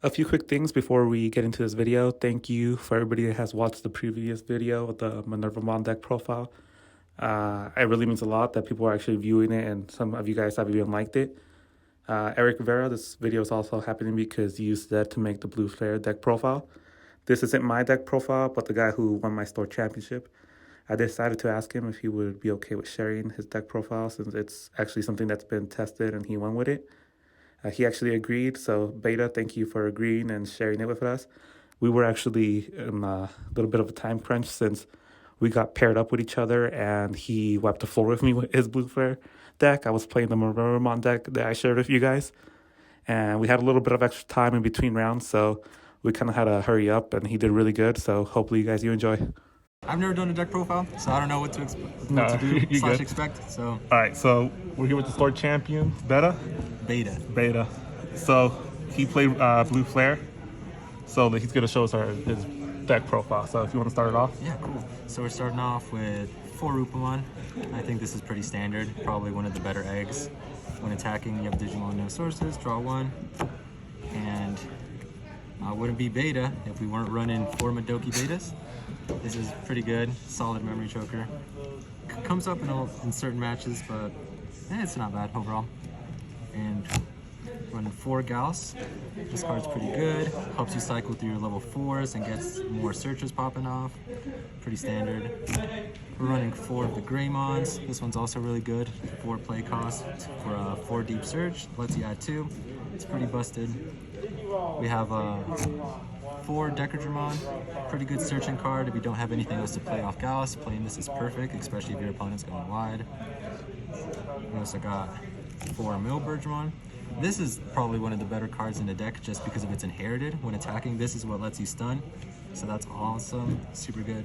A few quick things before we get into this video. Thank you for everybody that has watched the previous video with the Minervamon deck profile. It really means a lot that people are actually viewing it, and some of you guys have even liked it. Eric Rivera, this video is also happening because he used that to make the Blue Flare deck profile. This isn't my deck profile, but the guy who won my store championship. I decided to ask him if he would be okay with sharing his deck profile since it's actually something that's been tested and he went with it. He actually agreed, so Beta, thank you for agreeing and sharing it with us. We were actually in a little bit of a time crunch since we got paired up with each other and he wiped the floor with me with his Blue Flare deck. I was playing the Minervamon deck that I shared with you guys, and we had a little bit of extra time in between rounds, so we kind of had to hurry up, and he did really good, so hopefully you guys you enjoy. I've never done a deck profile, so I don't know what to do / expect. So, all right, so we're here with the store champion, Beta. So he played Blue Flare, so he's going to show us his deck profile. So if you want to start it off. Yeah, cool. So we're starting off with 4 Rupamon. I think this is pretty standard, probably one of the better eggs. When attacking, you have Digimon no sources, draw 1, and I wouldn't be Beta if we weren't running 4 Madoki Betas. This is pretty good, solid memory choker. Comes up in certain matches, but it's not bad overall. And running 4 Gauss. This card's pretty good. Helps you cycle through your level 4s and gets more searches popping off. Pretty standard. We're running 4 of the Greymons. This one's also really good. 4 play cost for a 4 deep search. Lets you add 2. It's pretty busted. We have 4 Decadramon. Pretty good searching card if you don't have anything else to play off Gauss. Playing this is perfect, especially if your opponent's going wide. We also got 4 Milbergmon. This is probably one of the better cards in the deck just because of its inherited. When attacking, this is what lets you stun. So that's awesome, super good.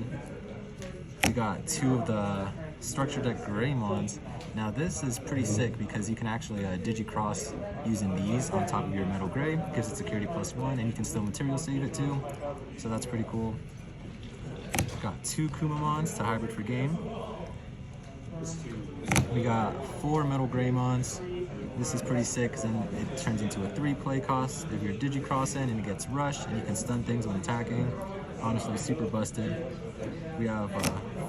We got 2 of the Structure Deck Greymons. Now this is pretty sick because you can actually Digicross using these on top of your Metal Gray. Gives it security +1 and you can still material save it too. So that's pretty cool. Got 2 Kumamons to hybrid for game. We got 4 Metal Greymons. This is pretty sick because then it turns into a 3 play cost if you're Digicrossing and it gets rushed and you can stun things when attacking. Honestly, super busted. We have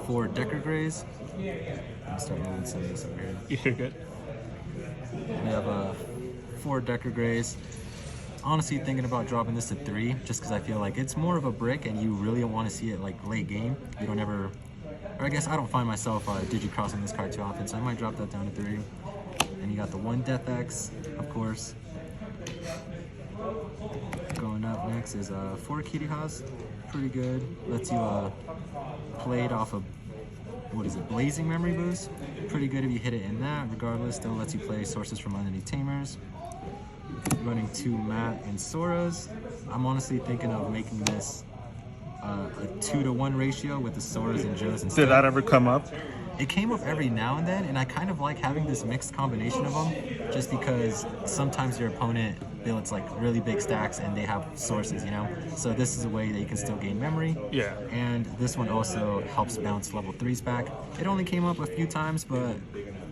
4 Decker Grays. I'm starting to moving some of this over here. You're good. We have 4 Decker Grays. Honestly, thinking about dropping this to 3 just because I feel like it's more of a brick and you really want to see it like late game. You don't ever, or I guess I don't find myself Digicrossing this card too often, so I might drop that down to 3. And you got the 1 Death X, of course. Going up next is 4 Kirihas. Pretty good. Lets you play it off of, what is it, Blazing Memory Boost. Pretty good if you hit it in that. Regardless, still lets you play sources from underneath Tamers. Running 2 Matt and Soras. I'm honestly thinking of making this a 2-to-1 ratio with the Soras and Joes instead. Did that ever come up? It came up every now and then, and I kind of like having this mixed combination of them just because sometimes your opponent builds like really big stacks and they have sources, you know? So this is a way that you can still gain memory. Yeah. And this one also helps bounce level 3s back. It only came up a few times, but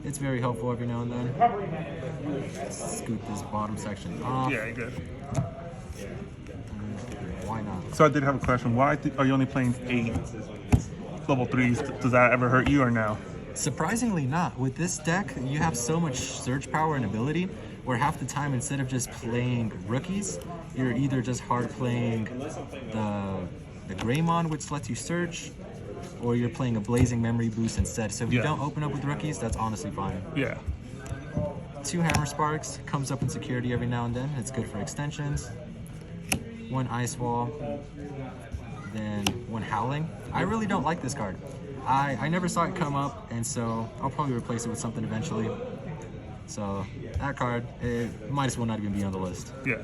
it's very helpful every now and then. Let's scoot this bottom section off. Yeah, you're good. Why not? So I did have a question. Why are you only playing 8 level 3s? Does that ever hurt you or no? Surprisingly not. With this deck, you have so much surge power and ability where half the time, instead of just playing rookies, you're either just hard playing the Greymon, which lets you search, or you're playing a Blazing Memory Boost instead. So if you don't open up with rookies, that's honestly fine. Yeah. 2 Hammer Sparks, comes up in security every now and then. It's good for extensions. 1 Ice Wall, then 1 Howling. I really don't like this card. I never saw it come up, and so I'll probably replace it with something eventually. So that card, it might as well not even be on the list. Yeah.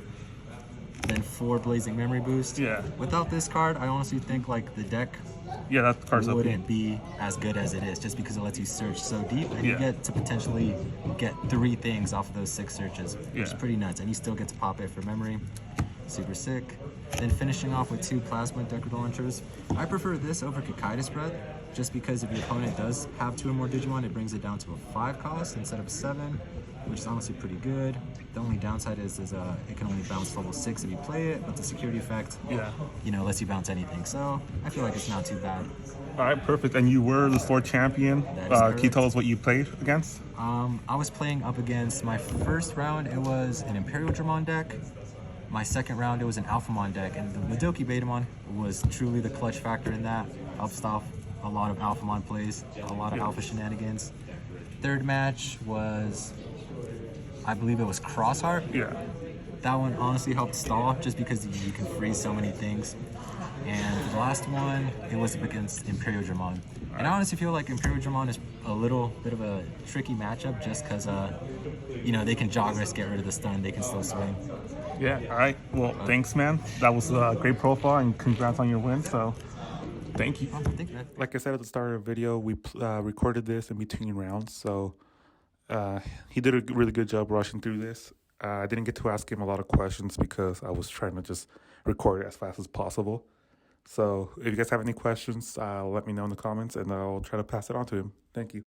Then 4 Blazing Memory Boost. Yeah. Without this card, I honestly think like the deck that card's wouldn't be as good as it is just because it lets you search so deep and you get to potentially get 3 things off of those 6 searches, which is pretty nuts, and you still get to pop it for memory. Super sick. Then finishing off with 2 Plasma Decker Launchers. I prefer this over Kakaitis Breath just because if your opponent does have 2 or more Digimon, it brings it down to a 5 cost instead of 7. which is honestly pretty good. The only downside is it can only bounce level 6 if you play it, but the security effect, lets you bounce anything. So I feel like it's not too bad. All right, perfect. And you were the store champion. That is Can you tell correct. us what you played against? I was playing up against my first round. It was an Imperial Dramon deck. My second round, it was an Alphamon deck, and the Madoki Betamon was truly the clutch factor in that. Helped off a lot of Alphamon plays, a lot of Alpha shenanigans. Third match was, I believe it was Crossheart. Yeah. That one honestly helped stall just because you can freeze so many things. And the last one, it was against Imperial Dramon. And I honestly feel like Imperial Dramon is a little bit of a tricky matchup just because, they can jog risk, get rid of the stun, they can still swing. Yeah. All right. Well, thanks, man. That was a great profile, and congrats on your win. So, thank you. Thank you, man. Like I said at the start of the video, we recorded this in between rounds, so he did a really good job rushing through this. I didn't get to ask him a lot of questions because I was trying to just record it as fast as possible. So if you guys have any questions, let me know in the comments, and I'll try to pass it on to him. Thank you.